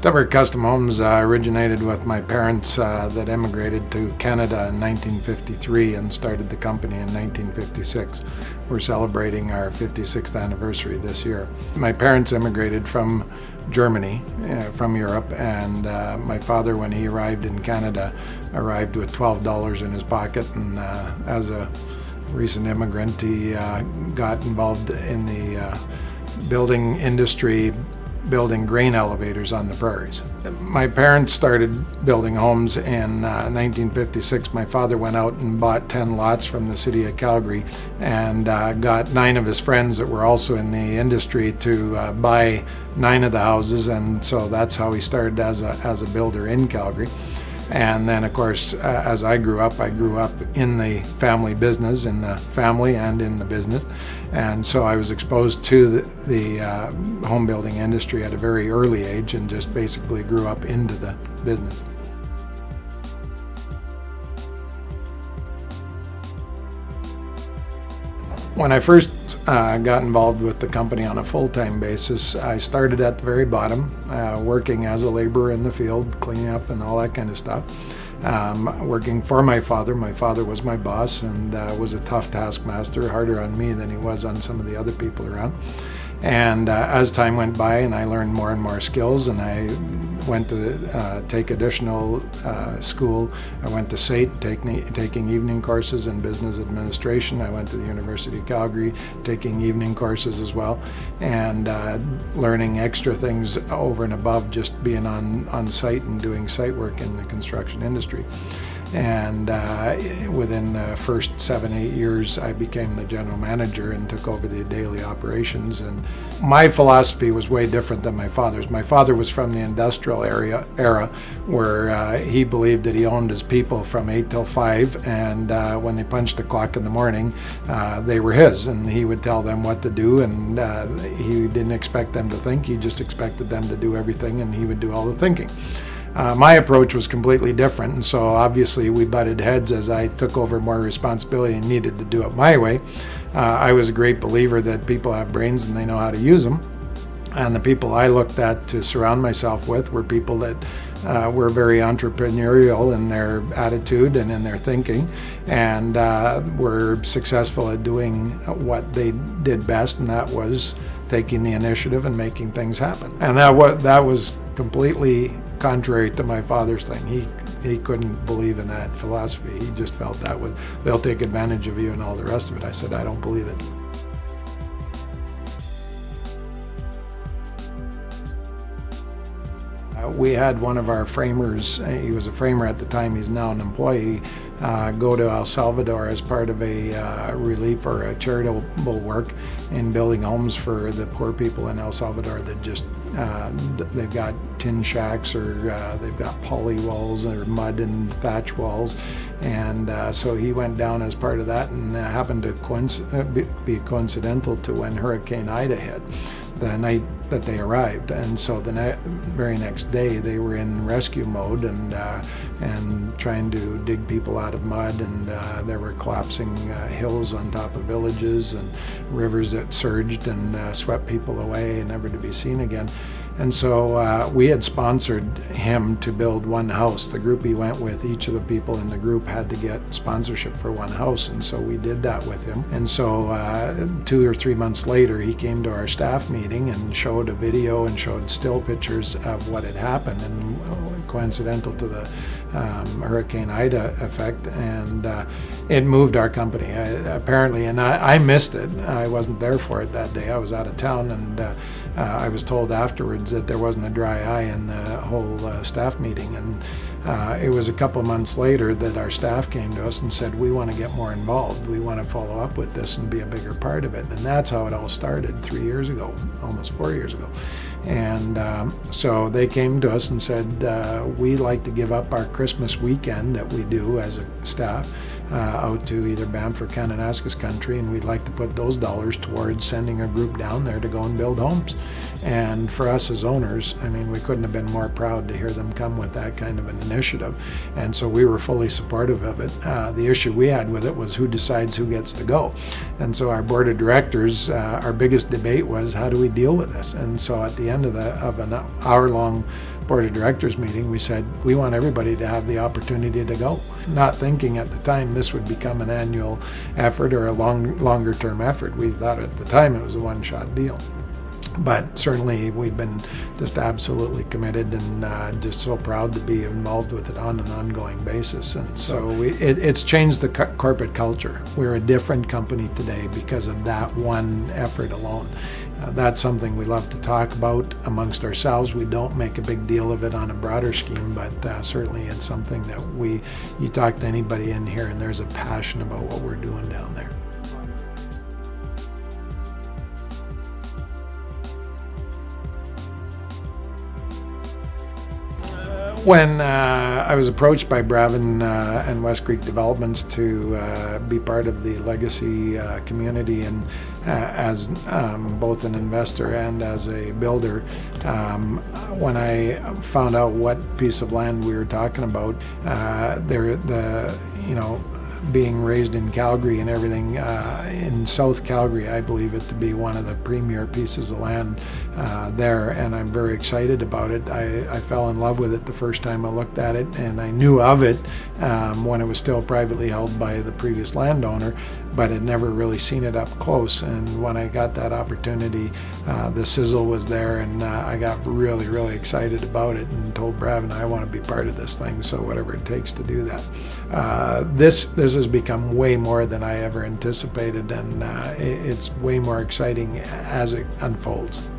Stubbert Custom Homes originated with my parents that immigrated to Canada in 1953 and started the company in 1956. We're celebrating our 56th anniversary this year. My parents immigrated from Germany, from Europe, and my father, when he arrived in Canada, arrived with $12 in his pocket, and as a recent immigrant, he got involved in the building industry, building grain elevators on the prairies. My parents started building homes in 1956. My father went out and bought 10 lots from the city of Calgary and got 9 of his friends that were also in the industry to buy 9 of the houses, and so that's how he started as a builder in Calgary. And then, of course, as I grew up in the family business, in the family and in the business. And so I was exposed to the home building industry at a very early age and just basically grew up into the business. When I first got involved with the company on a full-time basis, I started at the very bottom, working as a laborer in the field, cleaning up and all that kind of stuff. Working for my father. My father was my boss and was a tough taskmaster, harder on me than he was on some of the other people around. And as time went by and I learned more and more skills, and I went to take additional school. I went to SAIT, taking evening courses in business administration. I went to the University of Calgary, taking evening courses as well, and learning extra things over and above just being on site and doing site work in the construction industry. And within the first 7-8 years, I became the general manager and took over the daily operations. And my philosophy was way different than my father's. My father was from the industrial era where he believed that he owned his people from 8 till 5, and when they punched the clock in the morning, they were his, and he would tell them what to do, and he didn't expect them to think. He just expected them to do everything, and he would do all the thinking. My approach was completely different, and so obviously we butted heads as I took over more responsibility and needed to do it my way. I was a great believer that people have brains and they know how to use them, and the people I looked at to surround myself with were people that were very entrepreneurial in their attitude and in their thinking, and were successful at doing what they did best, and that was taking the initiative and making things happen. And that was completely contrary to my father's thing. He couldn't believe in that philosophy. He just felt that they'll take advantage of you and all the rest of it. I said, I don't believe it. We had one of our framers, he was a framer at the time, he's now an employee, go to El Salvador as part of a relief or a charitable work in building homes for the poor people in El Salvador that just, they've got tin shacks, or they've got poly walls or mud and thatch walls. And so he went down as part of that, and happened to be coincidental to when Hurricane Ida hit, the night that they arrived. And so the very next day they were in rescue mode and trying to dig people out of mud, and there were collapsing hills on top of villages and rivers that surged and swept people away, never to be seen again. And so we had sponsored him to build one house. The group he went with, each of the people in the group had to get sponsorship for one house, and so we did that with him. And so 2 or 3 months later, he came to our staff meeting and showed a video and showed still pictures of what had happened, and coincidental to the Hurricane Ida effect, and it moved our company apparently, and I missed it. I wasn't there for it that day. I was out of town, and I was told afterwards that there wasn't a dry eye in the whole staff meeting, and it was a couple months later that our staff came to us and said, we want to get more involved, we want to follow up with this and be a bigger part of it. And that's how it all started 3 years ago, almost 4 years ago. And so they came to us and said, we'd like to give up our Christmas weekend that we do as a staff out to either Banff or Kananaskis country, and we'd like to put those dollars towards sending a group down there to go and build homes. And for us as owners, I mean, we couldn't have been more proud to hear them come with that kind of an initiative. And so we were fully supportive of it. The issue we had with it was who decides who gets to go. And so our board of directors, our biggest debate was, how do we deal with this? And so at the end of an hour-long board of directors meeting, we said, we want everybody to have the opportunity to go. Not thinking at the time this would become an annual effort or a longer term effort. We thought at the time it was a one-shot deal. But certainly we've been just absolutely committed and just so proud to be involved with it on an ongoing basis. And so it's changed the corporate culture. We're a different company today because of that one effort alone. That's something we love to talk about amongst ourselves. We don't make a big deal of it on a broader scheme, but certainly it's something that you talk to anybody in here and there's a passion about what we're doing down there. When I was approached by Bravin and West Creek Developments to be part of the legacy community, and as both an investor and as a builder, when I found out what piece of land we were talking about, being raised in Calgary and everything, in South Calgary, I believe it to be one of the premier pieces of land there, and I'm very excited about it. I fell in love with it the first time I looked at it, and I knew of it when it was still privately held by the previous landowner, but had never really seen it up close. And when I got that opportunity, the sizzle was there, and I got really, really excited about it and told Bravin I want to be part of this thing, so whatever it takes to do that. This has become way more than I ever anticipated, and it's way more exciting as it unfolds.